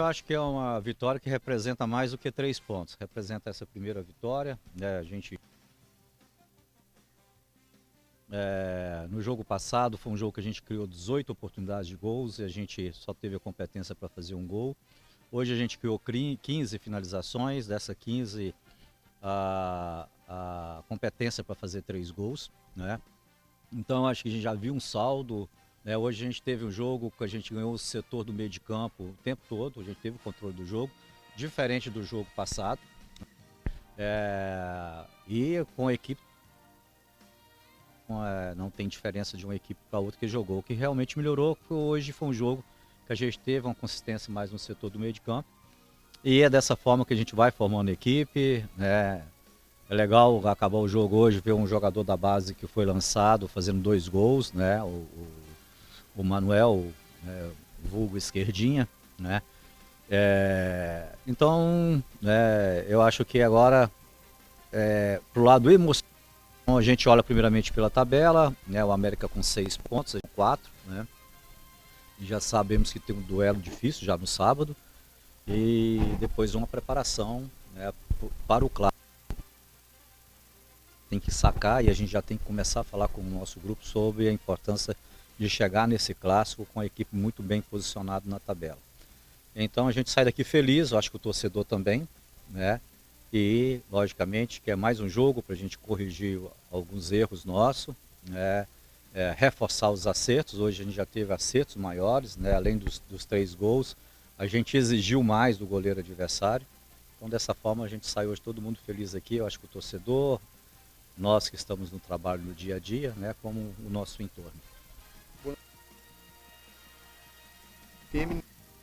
eu acho que é uma vitória que representa mais do que 3 pontos. Representa essa primeira vitória, né? A gente, no jogo passado, foi um jogo que a gente criou 18 oportunidades de gols e a gente só teve a competência para fazer um gol. Hoje a gente criou 15 finalizações, dessa 15 a competência para fazer 3 gols, né? Então acho que a gente já viu um saldo, né? Hoje a gente teve um jogo que a gente ganhou o setor do meio de campo o tempo todo, a gente teve o controle do jogo, diferente do jogo passado. E com a equipe, não tem diferença de uma equipe para outra que jogou. O que realmente melhorou, que hoje foi um jogo que a gente teve uma consistência mais no setor do meio de campo. E é dessa forma que a gente vai formando a equipe, né? É legal acabar o jogo hoje, ver um jogador da base que foi lançado fazendo 2 gols, né? O Manuel, né? Vulgo Esquerdinha, né? Então, eu acho que agora, pro lado emocional, a gente olha primeiramente pela tabela, né? O América com 6 pontos, 4, né? E já sabemos que tem um duelo difícil já no sábado. E depois uma preparação, né, para o clássico. Tem que sacar e a gente já tem que começar a falar com o nosso grupo sobre a importância de chegar nesse clássico com a equipe muito bem posicionada na tabela. Então a gente sai daqui feliz, eu acho que o torcedor também, né? E logicamente que é mais um jogo para a gente corrigir alguns erros nossos, né? Reforçar os acertos. Hoje a gente já teve acertos maiores, né? Além dos 3 gols, a gente exigiu mais do goleiro adversário. Então dessa forma a gente sai hoje todo mundo feliz aqui. Eu acho que o torcedor, nós que estamos no trabalho no dia a dia, né, como o nosso entorno.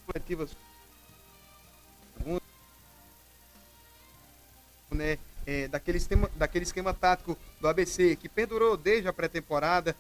Coletivas, né, daquele esquema tático do ABC que pendurou desde a pré-temporada,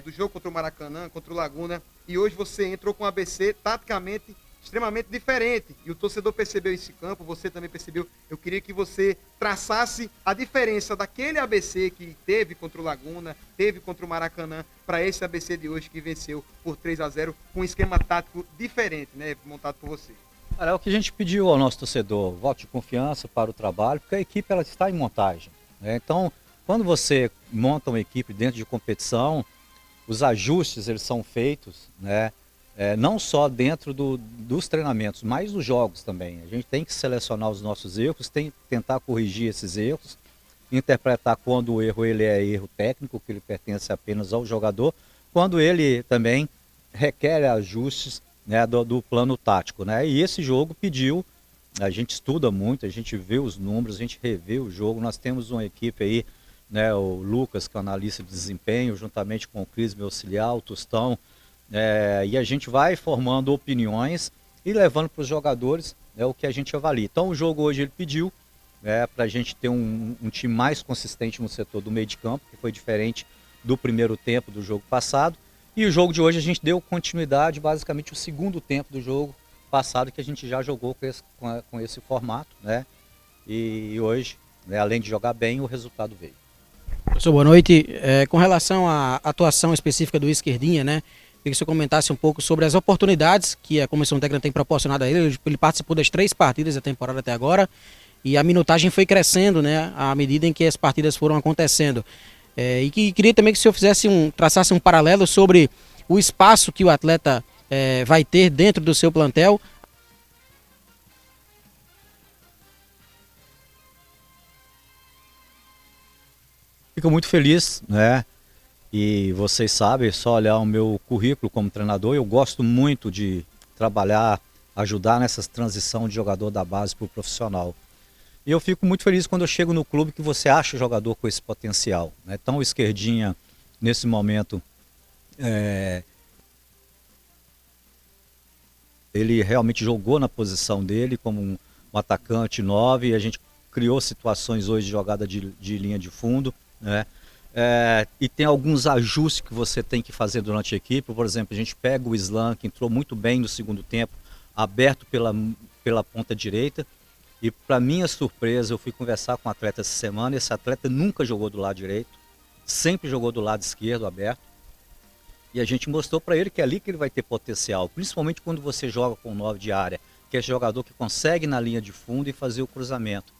do jogo contra o Maracanã, contra o Laguna, e hoje você entrou com o ABC taticamente extremamente diferente, e o torcedor percebeu esse campo, você também percebeu. Eu queria que você traçasse a diferença daquele ABC que teve contra o Laguna, teve contra o Maracanã, para esse ABC de hoje que venceu por 3-0, com um esquema tático diferente, né, montado por você. É o que a gente pediu ao nosso torcedor, voto de confiança para o trabalho, porque a equipe ela está em montagem, né? Então, quando você monta uma equipe dentro de competição, os ajustes eles são feitos, né? Não só dentro dos treinamentos, mas dos jogos também. A gente tem que selecionar os nossos erros, tem que tentar corrigir esses erros, interpretar quando o erro ele é erro técnico, que ele pertence apenas ao jogador, quando ele também requer ajustes, né, do plano tático, né? E esse jogo pediu, a gente estuda muito, a gente vê os números, a gente revê o jogo. Nós temos uma equipe aí, né, o Lucas, que é analista de desempenho, juntamente com o Cris, meu auxiliar, o Tostão, e a gente vai formando opiniões e levando para os jogadores, né, o que a gente avalia. Então o jogo hoje ele pediu, para a gente ter um time mais consistente no setor do meio de campo, que foi diferente do primeiro tempo do jogo passado. E o jogo de hoje a gente deu continuidade, basicamente o segundo tempo do jogo passado, que a gente já jogou com esse formato, né? E hoje, né, além de jogar bem, o resultado veio. Professor, boa noite. Com relação à atuação específica do Esquerdinha, né? Queria que você comentasse um pouco sobre as oportunidades que a comissão técnica tem proporcionado a ele. Ele participou das 3 partidas da temporada até agora e a minutagem foi crescendo, né, à medida em que as partidas foram acontecendo. E queria também que o senhor traçasse um paralelo sobre o espaço que o atleta vai ter dentro do seu plantel. Fico muito feliz, né? E vocês sabem, é só olhar o meu currículo como treinador, eu gosto muito de trabalhar, ajudar nessa transição de jogador da base para o profissional. E eu fico muito feliz quando eu chego no clube que você acha jogador com esse potencial, né? Então o Esquerdinha, nesse momento, ele realmente jogou na posição dele como um atacante 9, e a gente criou situações hoje de jogada de linha de fundo, né? E tem alguns ajustes que você tem que fazer durante a equipe. Por exemplo, a gente pega o Islam, que entrou muito bem no segundo tempo, aberto pela ponta direita, e para minha surpresa eu fui conversar com um atleta essa semana, e esse atleta nunca jogou do lado direito, sempre jogou do lado esquerdo aberto, e a gente mostrou para ele que é ali que ele vai ter potencial, principalmente quando você joga com 9 de área, que é jogador que consegue ir na linha de fundo e fazer o cruzamento,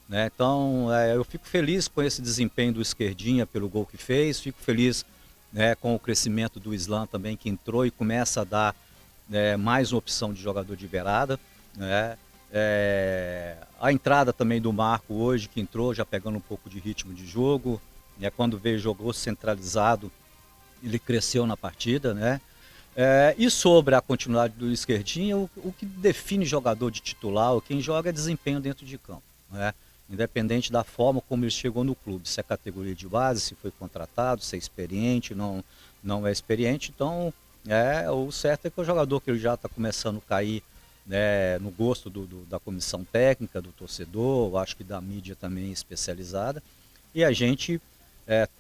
né? Então, eu fico feliz com esse desempenho do Esquerdinha pelo gol que fez, fico feliz, né, com o crescimento do Islam também, que entrou e começa a dar, mais uma opção de jogador de beirada, né? A entrada também do Marco hoje, que entrou já pegando um pouco de ritmo de jogo, né? Quando veio, jogou centralizado, ele cresceu na partida, né? E sobre a continuidade do Esquerdinha, o que define jogador de titular, ou quem joga, é desempenho dentro de campo, né? Independente da forma como ele chegou no clube, se é categoria de base, se foi contratado, se é experiente, não é experiente. Então, o certo é que o jogador que ele já está começando a cair, né, no gosto da comissão técnica, do torcedor, acho que da mídia também especializada, e a gente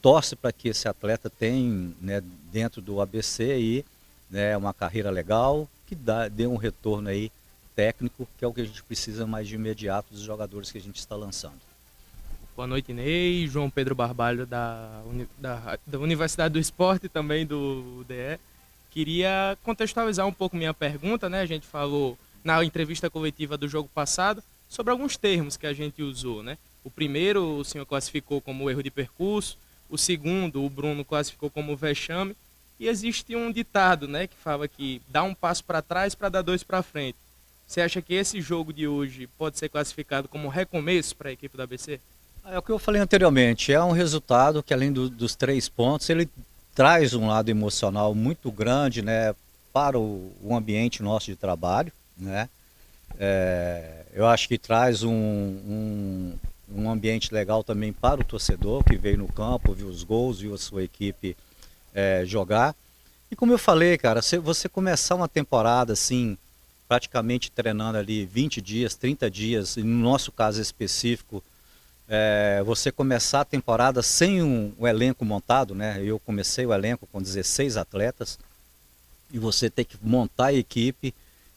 torce para que esse atleta tenha, né, dentro do ABC aí, né, uma carreira legal, que dê um retorno aí técnico, que é o que a gente precisa mais de imediato dos jogadores que a gente está lançando. Boa noite, Ney. João Pedro Barbalho, da Universidade do Esporte e também do DE. Queria contextualizar um pouco minha pergunta, né? A gente falou na entrevista coletiva do jogo passado sobre alguns termos que a gente usou, né? O primeiro o senhor classificou como erro de percurso, o segundo o Bruno classificou como vexame, e existe um ditado, né, que fala que dá um passo para trás para dar dois para frente. Você acha que esse jogo de hoje pode ser classificado como um recomeço para a equipe do ABC? É o que eu falei anteriormente, é um resultado que, além dos 3 pontos, ele traz um lado emocional muito grande, né, para o ambiente nosso de trabalho, né? Eu acho que traz um ambiente legal também para o torcedor que veio no campo, viu os gols, viu a sua equipe jogar. E como eu falei, cara, se você começar uma temporada assim, praticamente treinando ali 20 dias, 30 dias, e no nosso caso específico, você começar a temporada sem um elenco montado, né? Eu comecei o elenco com 16 atletas, e você tem que montar a equipe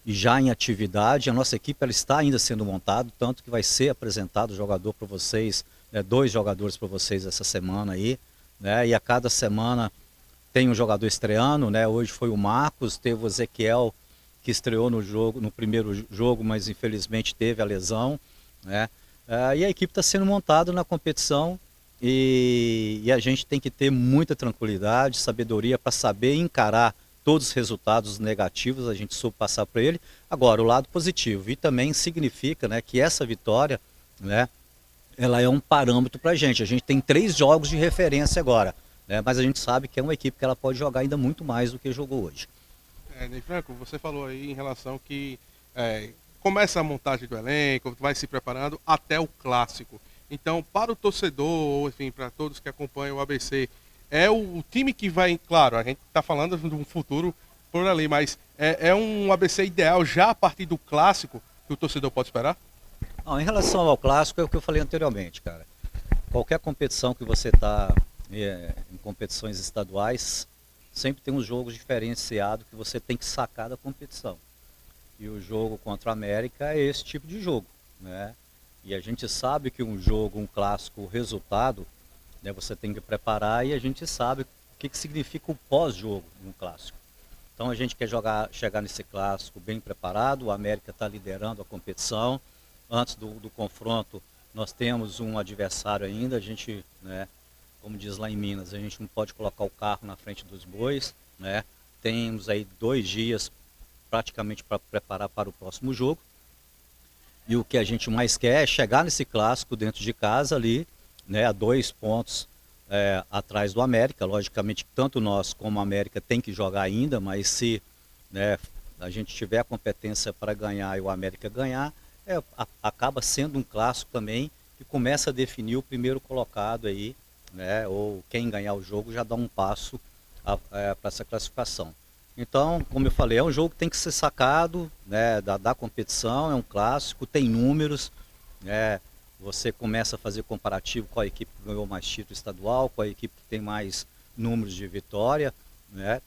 e já em atividade. A nossa equipe ela está ainda sendo montada, tanto que vai ser apresentado jogador para vocês, 2 jogadores para vocês essa semana aí, né? E a cada semana tem um jogador estreando, né? Hoje foi o Marcos, teve o Ezequiel, que estreou no primeiro jogo, mas infelizmente teve a lesão, né? E a equipe está sendo montada na competição, e a gente tem que ter muita tranquilidade, sabedoria para saber encarar todos os resultados negativos, a gente soube passar para ele. Agora, o lado positivo, e também significa, né, que essa vitória, né, ela é um parâmetro para a gente. A gente tem 3 jogos de referência agora, né, mas a gente sabe que é uma equipe que ela pode jogar ainda muito mais do que jogou hoje. Ney Franco, você falou aí em relação que começa a montagem do elenco, vai se preparando até o clássico. Então, para o torcedor, ou enfim, para todos que acompanham o ABC, é o time que vai, claro, a gente está falando de um futuro por ali, mas é um ABC ideal já a partir do clássico que o torcedor pode esperar? Não, em relação ao clássico, é o que eu falei anteriormente, cara. Qualquer competição que você está em competições estaduais, sempre tem um jogo diferenciado que você tem que sacar da competição. E o jogo contra a América é esse tipo de jogo, né? E a gente sabe que um jogo, um clássico, o resultado, né, você tem que preparar, e a gente sabe o que significa o pós-jogo no clássico. Então a gente quer chegar nesse clássico bem preparado. O América está liderando a competição. Antes do confronto, nós temos um adversário ainda. A gente, né, como diz lá em Minas, a gente não pode colocar o carro na frente dos bois, né? Temos aí 2 dias praticamente para preparar para o próximo jogo. E o que a gente mais quer é chegar nesse clássico dentro de casa ali, né, a 2 pontos atrás do América. Logicamente, tanto nós como a América tem que jogar ainda, mas se, né, a gente tiver a competência para ganhar e o América ganhar, acaba sendo um clássico também que começa a definir o primeiro colocado aí, né, ou quem ganhar o jogo já dá um passo para essa classificação. Então, como eu falei, é um jogo que tem que ser sacado, né, da competição, é um clássico, tem números, né? Você começa a fazer comparativo com a equipe que ganhou mais título estadual, com a equipe que tem mais números de vitória, né?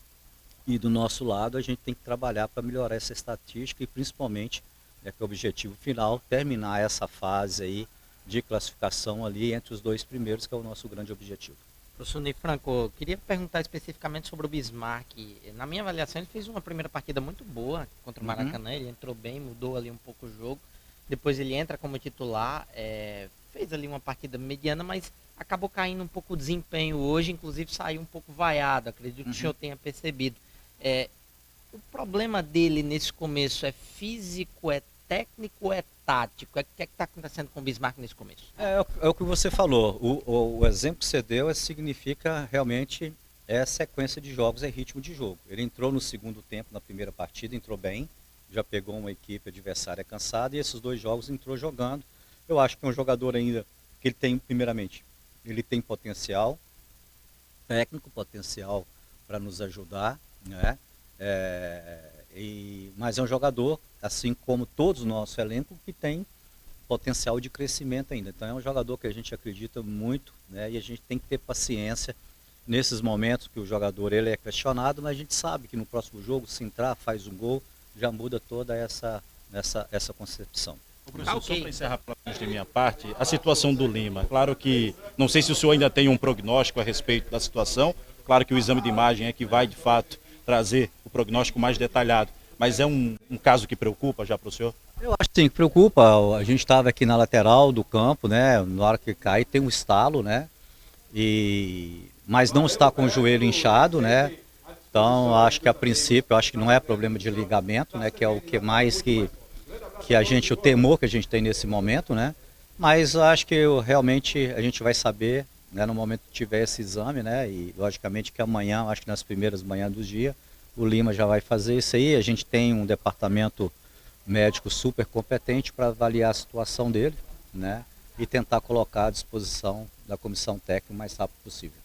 E do nosso lado a gente tem que trabalhar para melhorar essa estatística e principalmente, né, que é o objetivo final, terminar essa fase aí de classificação ali entre os 2 primeiros, que é o nosso grande objetivo. Professor Ney Franco, eu queria perguntar especificamente sobre o Bismarck. Na minha avaliação, ele fez uma primeira partida muito boa contra o Maracanã. Ele entrou bem, mudou ali um pouco o jogo. Depois ele entra como titular, fez ali uma partida mediana, mas acabou caindo um pouco o desempenho hoje. Inclusive saiu um pouco vaiado, acredito que o senhor tenha percebido. O problema dele nesse começo é físico, é técnico ou é tático? O que está acontecendo com o Bismarck nesse começo? É o que você falou. O exemplo que você deu significa realmente sequência de jogos, é ritmo de jogo. Ele entrou no segundo tempo, na primeira partida, entrou bem, já pegou uma equipe adversária cansada e esses 2 jogos entrou jogando. Eu acho que é um jogador ainda que ele tem, primeiramente, ele tem potencial técnico, potencial para nos ajudar, né? Mas é um jogador, assim como todos o nosso elenco, que tem potencial de crescimento ainda. Então é um jogador que a gente acredita muito, né? E a gente tem que ter paciência nesses momentos que o jogador ele é questionado, mas a gente sabe que no próximo jogo, se entrar, faz um gol, já muda toda essa concepção. Professor, só para encerrar de minha parte, a situação do Lima. Claro que, não sei se o senhor ainda tem um prognóstico a respeito da situação, claro que o exame de imagem é que vai, de fato, trazer o prognóstico mais detalhado, mas é um caso que preocupa já para o senhor? Eu acho que sim, que preocupa. A gente estava aqui na lateral do campo, né? Na hora que cai tem um estalo, né? Mas não está com o joelho inchado, né? Então acho que a princípio, acho que não é problema de ligamento, né? Que é o que mais que o temor que a gente tem nesse momento, né? Mas acho que realmente a gente vai saber, né, no momento que tiver esse exame, né? E logicamente que amanhã, acho que nas primeiras manhãs do dia, o Lima já vai fazer isso aí. A gente tem um departamento médico super competente para avaliar a situação dele, né? E tentar colocar à disposição da comissão técnica o mais rápido possível.